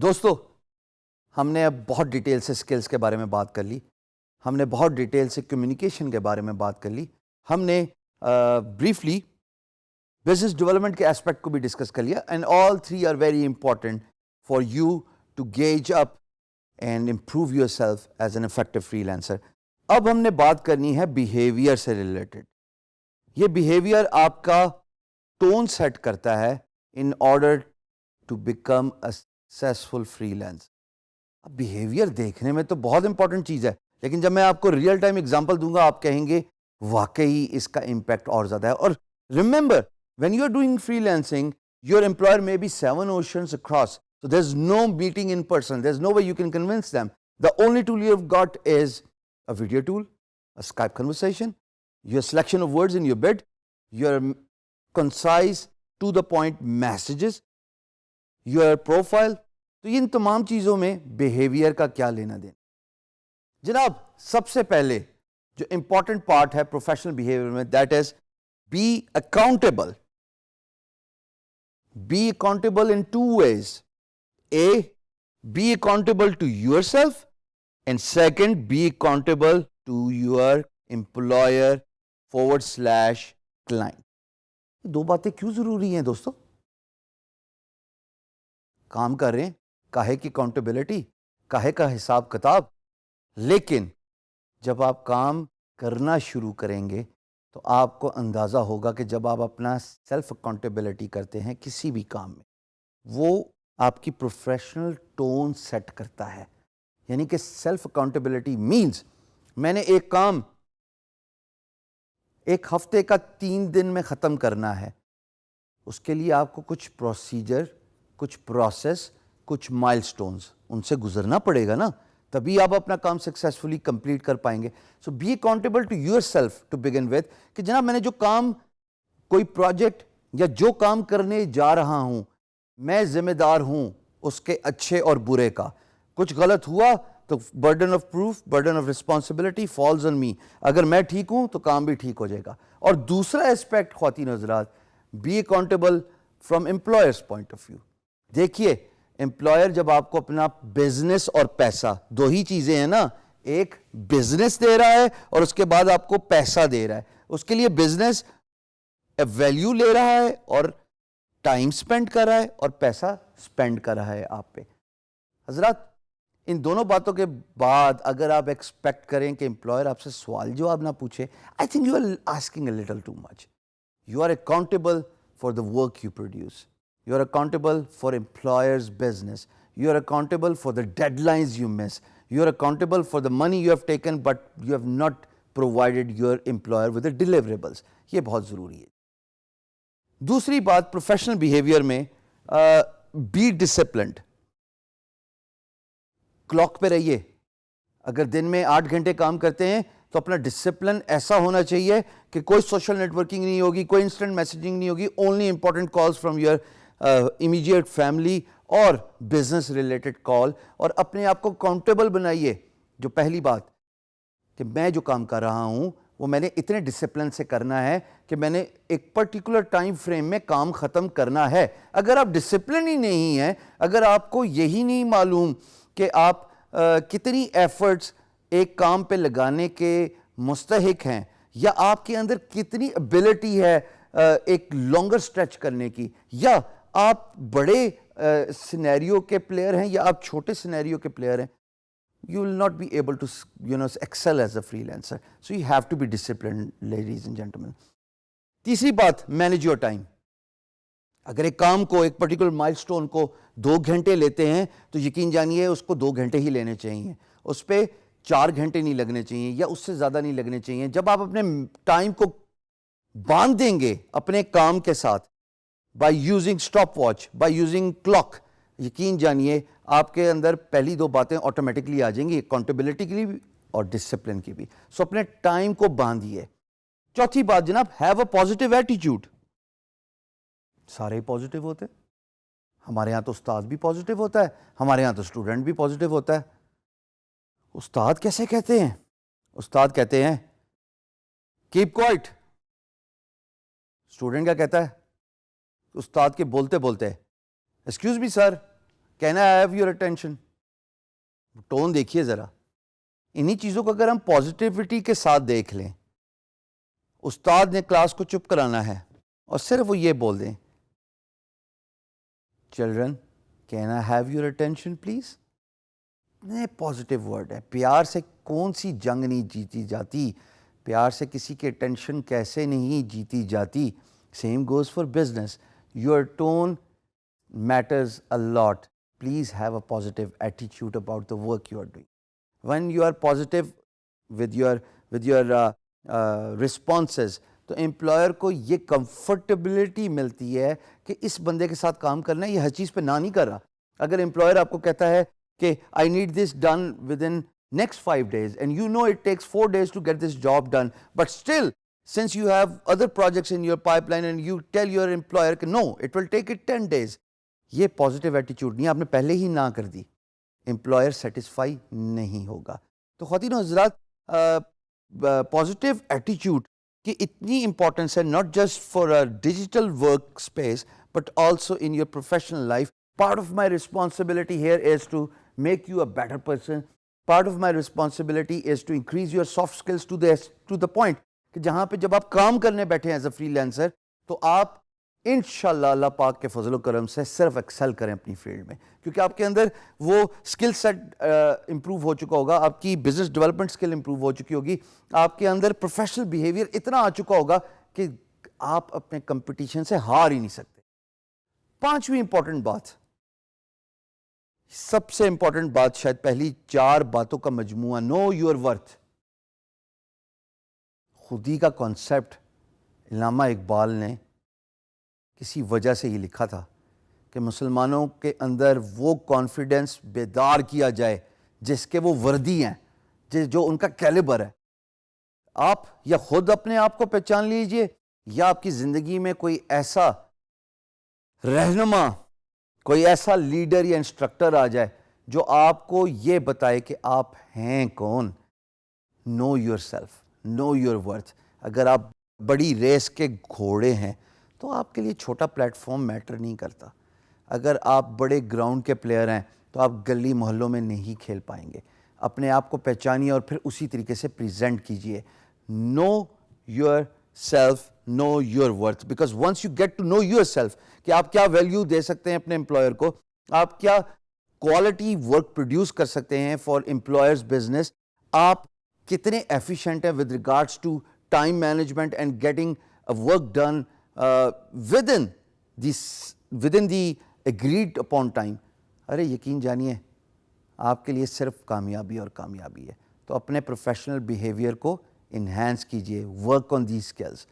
دوستو ہم نے اب بہت ڈیٹیل سے سکلز کے بارے میں بات کر لی, ہم نے بہت ڈیٹیل سے کمیونیکیشن کے بارے میں بات کر لی, ہم نے بریفلی بزنس ڈیولپمنٹ کے اسپیکٹ کو بھی ڈسکس کر لیا, and all three are very important for you to gauge up and improve yourself as an effective freelancer. اب ہم نے بات کرنی ہے بیہیویئر سے ریلیٹڈ. یہ بیہیویئر آپ کا ٹون سیٹ کرتا ہے in order to become a successful freelancer. اب بیہیویئر دیکھنے میں تو بہت امپورٹنٹ چیز ہے, لیکن جب میں آپ کو ریئل ٹائم ایگزامپل دوں گا آپ کہیں گے واقعی اس کا امپیکٹ اور زیادہ ہے. اور remember when you are doing freelancing, your employer may be 7 oceans across, so there's no meeting in person, there's no way you can convince them. The only tool you've got is a video tool, a Skype conversation, your selection of words in your bid, your concise to the point messages, your profile. تو ان تمام چیزوں میں behaviour کا کیا لینا دینا. جناب سب سے پہلے جو امپورٹنٹ پارٹ ہے پروفیشنل بیہیویئر میں, that is be accountable. Be accountable in two ways. A, be accountable to yourself, and second, be accountable to your employer / client. دو باتیں کیوں ضروری ہیں دوستو؟ کام کر رہے ہیں, کاہے کی اکاؤنٹیبلٹی, کاہے کا حساب کتاب, لیکن جب آپ کام کرنا شروع کریں گے تو آپ کو اندازہ ہوگا کہ جب آپ اپنا سیلف اکاؤنٹیبلٹی کرتے ہیں کسی بھی کام میں, وہ آپ کی پروفیشنل ٹون سیٹ کرتا ہے. یعنی کہ سیلف اکاؤنٹیبلٹی مینز میں نے ایک کام ایک ہفتے کا 3 دن میں ختم کرنا ہے, اس کے لیے آپ کو کچھ پروسیجر, کچھ پروسیس, کچھ مائل سٹونز ان سے گزرنا پڑے گا نا, تبھی آپ اپنا کام سکسیسفلی کمپلیٹ کر پائیں گے. So be accountable to yourself to begin with, کہ جناب میں نے جو کام, کوئی پروجیکٹ یا جو کام کرنے جا رہا ہوں, میں ذمہ دار ہوں اس کے اچھے اور برے کا. کچھ غلط ہوا تو burden of proof, burden of responsibility falls on me. اگر میں ٹھیک ہوں تو کام بھی ٹھیک ہو جائے گا. اور دوسرا اسپیکٹ خواتین و حضرات, be accountable from employers point of view. دیکھیے امپلائر جب آپ کو اپنا بزنس اور پیسہ, دو ہی چیزیں ہیں نا, ایک بزنس دے رہا ہے اور اس کے بعد آپ کو پیسہ دے رہا ہے. اس کے لیے بزنس ویلیو لے رہا ہے اور ٹائم سپینڈ کر رہا ہے, اور پیسہ سپینڈ کر رہا ہے آپ پہ. حضرات ان دونوں باتوں کے بعد اگر آپ ایکسپیکٹ کریں کہ امپلائر آپ سے سوال جواب نہ پوچھے, I think you are asking a little too much. You are accountable for the work you produce. You are accountable for employer's business. You are accountable for the deadlines you miss. You are accountable for the money you have taken but you have not provided your employer with the deliverables. یہ بہت ضروری ہے. دوسری بات professional behaviour میں, be disciplined. Clock پہ رہیے. اگر دن میں 8 گھنٹے کام کرتے ہیں تو اپنا ڈسپلن ایسا ہونا چاہیے کہ کوئی سوشل نیٹ ورکنگ نہیں ہوگی, کوئی انسٹنٹ میسیجنگ نہیں ہوگی, only important calls from your immediate family اور بزنس ریلیٹڈ کال. اور اپنے آپ کو اکاؤنٹیبل بنائیے. جو پہلی بات کہ میں جو کام کر رہا ہوں وہ میں نے اتنے ڈسپلن سے کرنا ہے کہ میں نے ایک پرٹیکولر ٹائم فریم میں کام ختم کرنا ہے. اگر آپ ڈسپلن ہی نہیں ہیں, اگر آپ کو یہی نہیں معلوم کہ آپ کتنی ایفرٹس ایک کام پہ لگانے کے مستحق ہیں, یا آپ کے اندر کتنی ابیلٹی ہے ایک لانگر سٹریچ کرنے کی, یا آپ بڑے سینیریو کے پلیئر ہیں یا آپ چھوٹے سینیریو کے پلیئر ہیں, you will not be able to excel as a freelancer. So you have to be disciplined, ladies and gentlemen. تیسری بات, manage your time. اگر ایک کام کو, ایک پرٹیکولر مائل سٹون کو 2 گھنٹے لیتے ہیں تو یقین جانیے اس کو 2 گھنٹے ہی لینے چاہیے, اس پہ 4 گھنٹے نہیں لگنے چاہیے یا اس سے زیادہ نہیں لگنے چاہیے. جب آپ اپنے ٹائم کو باندھ دیں گے اپنے کام کے ساتھ, by using stop watch, by using clock, یقین جانیے آپ کے اندر پہلی 2 باتیں آٹومیٹکلی آ جائیں گی, اکاؤنٹیبلٹی کے لیے بھی اور ڈسپلن کی بھی. سو اپنے ٹائم کو باندھیے. چوتھی بات جناب, ہیو اے پازیٹیو ایٹیٹیوڈ. سارے پازیٹیو ہوتے ہیں. ہمارے یہاں تو استاد بھی پازیٹیو ہوتا ہے, ہمارے یہاں تو اسٹوڈنٹ بھی پازیٹیو ہوتا ہے. استاد کیسے کہتے ہیں؟ استاد کہتے ہیں کیپ کوائٹ. اسٹوڈنٹ کیا کہتا ہے؟ استاد کے بولتے بولتے excuse me sir, can I have your attention? Tone دیکھیے ذرا. انہی چیزوں کو اگر ہم پازیٹیوٹی کے ساتھ دیکھ لیں, استاد نے کلاس کو چپ کرانا ہے اور صرف وہ یہ بول دیں, children can I have your attention plays. Positive word ہے. پیار سے کون سی جنگ نہیں جیتی جاتی, پیار سے کسی کی اٹینشن کیسے نہیں جیتی جاتی. Same goes for business. Your tone matters a lot. Please have a positive attitude about the work you are doing. When you are positive with your responses, تو امپلائر کو یہ کمفرٹیبلٹی ملتی ہے کہ اس بندے کے ساتھ کام کرنا ہے, یہ ہر چیز پہ نہ نہیں کر رہا. اگر امپلائر آپ کو کہتا ہے کہ I need this done within next 5 days and you know it takes 4 days to get this job done, but still since you have other projects in your pipeline and you tell your employer کہ no, it will take it 10 days, یہ positive ایٹیچیوڈ نہیں, آپ نے پہلے ہی نہ کر دی, employer satisfy نہیں ہوگا. تو خواتین و حضرات, پازیٹیو ایٹیچیوڈ کی اتنی امپورٹنس ہے, not just for a digital work space but also in your professional life. Part of my responsibility here is to make you a better person. Part of my responsibility is to increase your soft skills to the point کہ جہاں پہ جب آپ کام کرنے بیٹھے ہیں as a free lancer, تو آپ انشاءاللہ اللہ پاک کے فضل و کرم سے صرف ایکسل کریں اپنی فیلڈ میں, کیونکہ آپ کے اندر وہ اسکل سیٹ امپروو ہو چکا ہوگا, آپ کی بزنس ڈیولپمنٹ اسکل امپروو ہو چکی ہوگی, آپ کے اندر پروفیشنل بیہیویئر اتنا آ چکا ہوگا کہ آپ اپنے کمپٹیشن سے ہار ہی نہیں سکتے. پانچویں امپورٹنٹ بات, سب سے امپورٹنٹ بات, شاید پہلی 4 باتوں کا مجموعہ, نو یور ورتھ. خودی کا کانسیپٹ علامہ اقبال نے کسی وجہ سے یہ لکھا تھا کہ مسلمانوں کے اندر وہ کانفیڈنس بیدار کیا جائے جس کے وہ وردی ہیں, جو ان کا کیلیبر ہے. آپ یا خود اپنے آپ کو پہچان لیجئے, یا آپ کی زندگی میں کوئی ایسا رہنما, کوئی ایسا لیڈر یا انسٹرکٹر آ جائے جو آپ کو یہ بتائے کہ آپ ہیں کون. Know yourself, know your worth. اگر آپ بڑی ریس کے گھوڑے ہیں تو آپ کے لیے چھوٹا پلیٹ فارم میٹر نہیں کرتا. اگر آپ بڑے گراؤنڈ کے پلیئر ہیں تو آپ گلی محلوں میں نہیں کھیل پائیں گے. اپنے آپ کو پہچانیے اور پھر اسی طریقے سے پریزنٹ کیجیے. Know yourself, know your worth, because once you get to know yourself کہ آپ کیا ویلیو دے سکتے ہیں اپنے امپلائر کو, آپ کیا کوالٹی ورک پروڈیوس کر سکتے ہیں فار امپلائرز بزنس, آپ کتنے ایفیشینٹ ہیں with regards to time management and getting work done within the agreed upon time. ارے یقین جانیے آپ کے لیے صرف کامیابی اور کامیابی ہے. تو اپنے پروفیشنل بیہیویئر کو انہینس کیجیے, ورک آن دیز اسکلز.